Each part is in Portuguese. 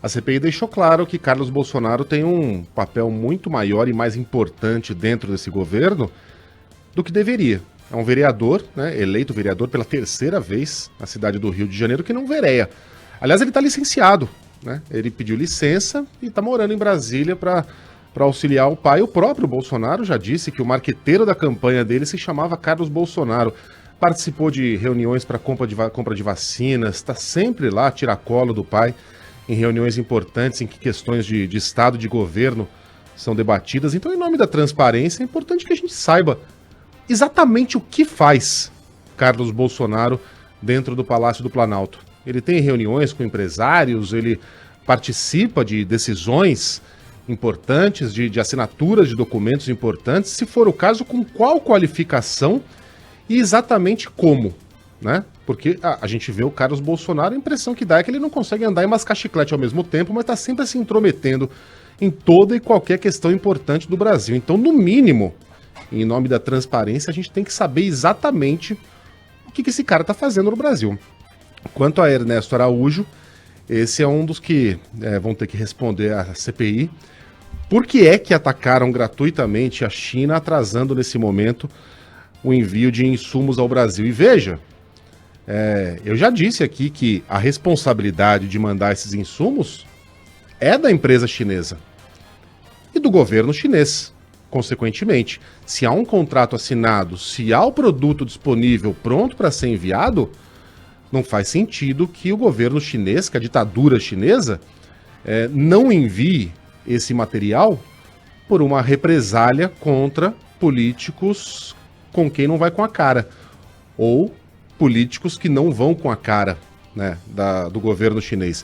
A CPI deixou claro que Carlos Bolsonaro tem um papel muito maior e mais importante dentro desse governo do que deveria. É um vereador, né, eleito vereador pela terceira vez na cidade do Rio de Janeiro, que não vereia. Aliás, ele está licenciado, né? Ele pediu licença e está morando em Brasília para auxiliar o pai. O próprio Bolsonaro já disse que o marqueteiro da campanha dele se chamava Carlos Bolsonaro. Participou de reuniões para compra de vacinas, está sempre lá, tiracolo do pai, em reuniões importantes em que questões de Estado, de governo são debatidas. Então, em nome da transparência, é importante que a gente saiba exatamente o que faz Carlos Bolsonaro dentro do Palácio do Planalto. Ele tem reuniões com empresários, ele participa de decisões importantes, de assinaturas de documentos importantes, se for o caso, com qual qualificação e exatamente como, né? Porque a gente vê o Carlos Bolsonaro, a impressão que dá é que ele não consegue andar e mascar chiclete ao mesmo tempo, mas está sempre se intrometendo em toda e qualquer questão importante do Brasil. Então, no mínimo, em nome da transparência, a gente tem que saber exatamente o que esse cara está fazendo no Brasil. Quanto a Ernesto Araújo, esse é um dos que vão ter que responder à CPI. Por que é que atacaram gratuitamente a China, atrasando nesse momento o envio de insumos ao Brasil? E veja, eu já disse aqui que a responsabilidade de mandar esses insumos é da empresa chinesa e do governo chinês. Consequentemente, se há um contrato assinado, se há o produto disponível pronto para ser enviado, não faz sentido que o governo chinês, que a ditadura chinesa, não envie esse material por uma represália contra políticos com quem não vai com a cara, ou políticos que não vão com a cara, né, do governo chinês.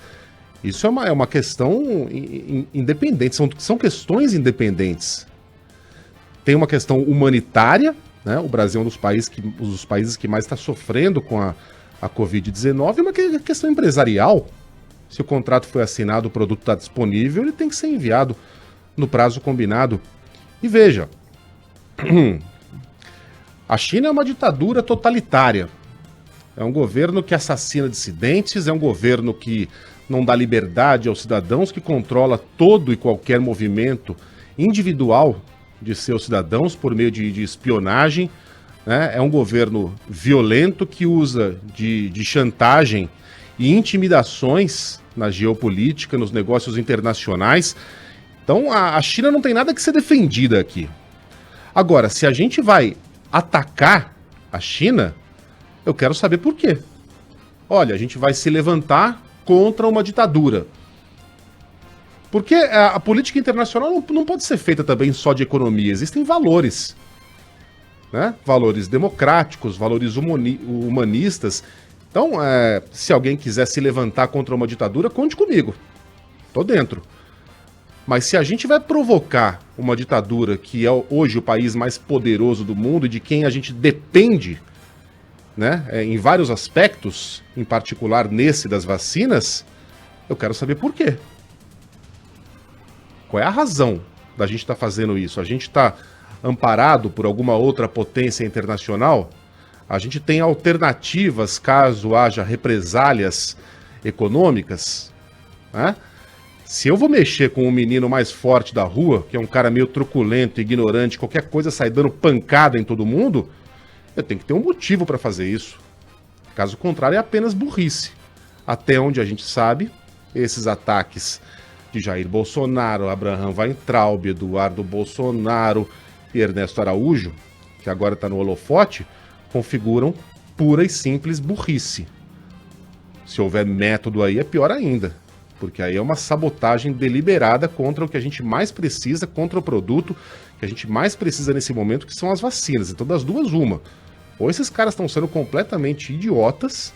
Isso é uma questão independente, são questões independentes. Tem uma questão humanitária, né? O Brasil é um dos países que mais está sofrendo com a Covid-19, e uma questão empresarial. Se o contrato foi assinado, o produto está disponível, ele tem que ser enviado no prazo combinado. E veja, a China é uma ditadura totalitária. É um governo que assassina dissidentes, é um governo que não dá liberdade aos cidadãos, que controla todo e qualquer movimento individual de seus cidadãos por meio de espionagem, né? É um governo violento que usa de chantagem e intimidações na geopolítica, nos negócios internacionais. Então a China não tem nada que ser defendida aqui. Agora, se a gente vai atacar a China, eu quero saber por quê. Olha, a gente vai se levantar contra uma ditadura. Porque a política internacional não pode ser feita também só de economia. Existem valores, né? Valores democráticos, valores humanistas. Então, se alguém quiser se levantar contra uma ditadura, conte comigo. Tô dentro. Mas se a gente vai provocar uma ditadura que é hoje o país mais poderoso do mundo e de quem a gente depende, né, em vários aspectos, em particular nesse das vacinas, eu quero saber por quê. Qual é a razão da gente estar fazendo isso? A gente está amparado por alguma outra potência internacional? A gente tem alternativas caso haja represálias econômicas? Né? Se eu vou mexer com o menino mais forte da rua, que é um cara meio truculento, ignorante, qualquer coisa sai dando pancada em todo mundo, eu tenho que ter um motivo para fazer isso. Caso contrário, é apenas burrice. Até onde a gente sabe, esses ataques de Jair Bolsonaro, Abraham Weintraub, Eduardo Bolsonaro e Ernesto Araújo, que agora está no holofote, configuram pura e simples burrice. Se houver método aí, é pior ainda, porque aí é uma sabotagem deliberada contra o que a gente mais precisa, contra o produto que a gente mais precisa nesse momento, que são as vacinas. Então, das duas, uma. Ou esses caras estão sendo completamente idiotas,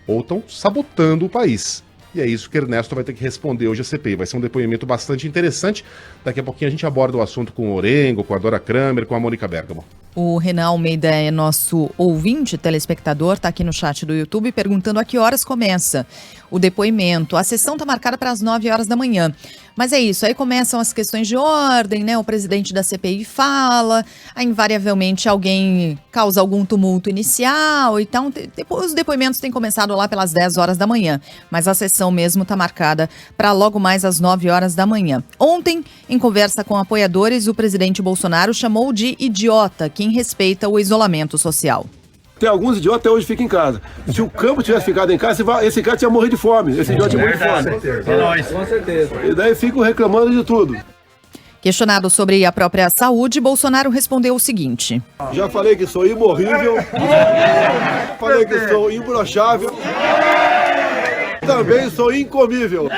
ou estão sabotando o país. E é isso que Ernesto vai ter que responder hoje à CPI. Vai ser um depoimento bastante interessante. Daqui a pouquinho a gente aborda o assunto com o Orengo, com a Dora Kramer, com a Mônica Bergamo. O Renan Almeida é nosso ouvinte, telespectador, está aqui no chat do YouTube perguntando a que horas começa o depoimento. A sessão está marcada para as 9 horas da manhã. Mas é isso, aí começam as questões de ordem, né? O presidente da CPI fala, aí invariavelmente alguém causa algum tumulto inicial, então depois os depoimentos têm começado lá pelas 10 horas da manhã, mas a sessão mesmo está marcada para logo mais às 9 horas da manhã. Ontem, em conversa com apoiadores, o presidente Bolsonaro chamou de idiota quem respeita o isolamento social. Tem alguns idiotas até hoje ficam em casa. Se o Campo tivesse ficado em casa, esse cara tinha morrido de fome. Esse idiota tinha morrido de fome. É nóis. Com certeza. E daí ficam reclamando de tudo. Questionado sobre a própria saúde, Bolsonaro respondeu o seguinte: Já falei que sou imorrível, falei que sou imbrochável, também sou incomível.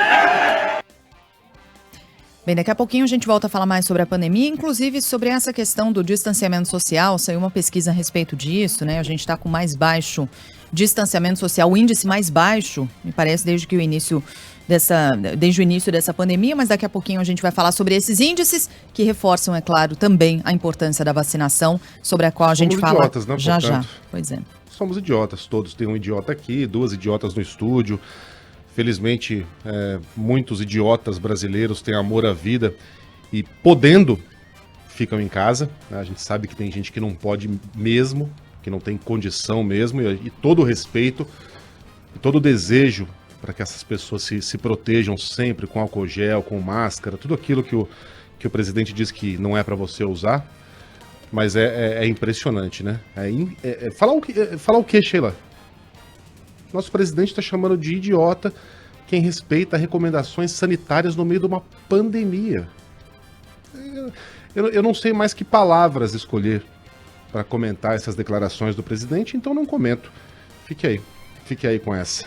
Bem, daqui a pouquinho a gente volta a falar mais sobre a pandemia, inclusive sobre essa questão do distanciamento social. Saiu uma pesquisa a respeito disso, né? A gente está com mais baixo distanciamento social, o índice mais baixo, me parece, desde o início dessa pandemia, mas daqui a pouquinho a gente vai falar sobre esses índices que reforçam, é claro, também a importância da vacinação, sobre a qual a gente fala idiotas, né, já. Pois é. Somos idiotas, todos. Tem um idiota aqui, 2 idiotas no estúdio. Felizmente, muitos idiotas brasileiros têm amor à vida e, podendo, ficam em casa. Né? A gente sabe que tem gente que não pode mesmo, que não tem condição mesmo, e todo o respeito e todo o desejo para que essas pessoas se protejam sempre com álcool gel, com máscara, tudo aquilo que o presidente diz que não é para você usar. Mas é impressionante, né? Falar o quê, Sheila? Nosso presidente está chamando de idiota quem respeita recomendações sanitárias no meio de uma pandemia. Eu não sei mais que palavras escolher para comentar essas declarações do presidente, então não comento. Fique aí com essa.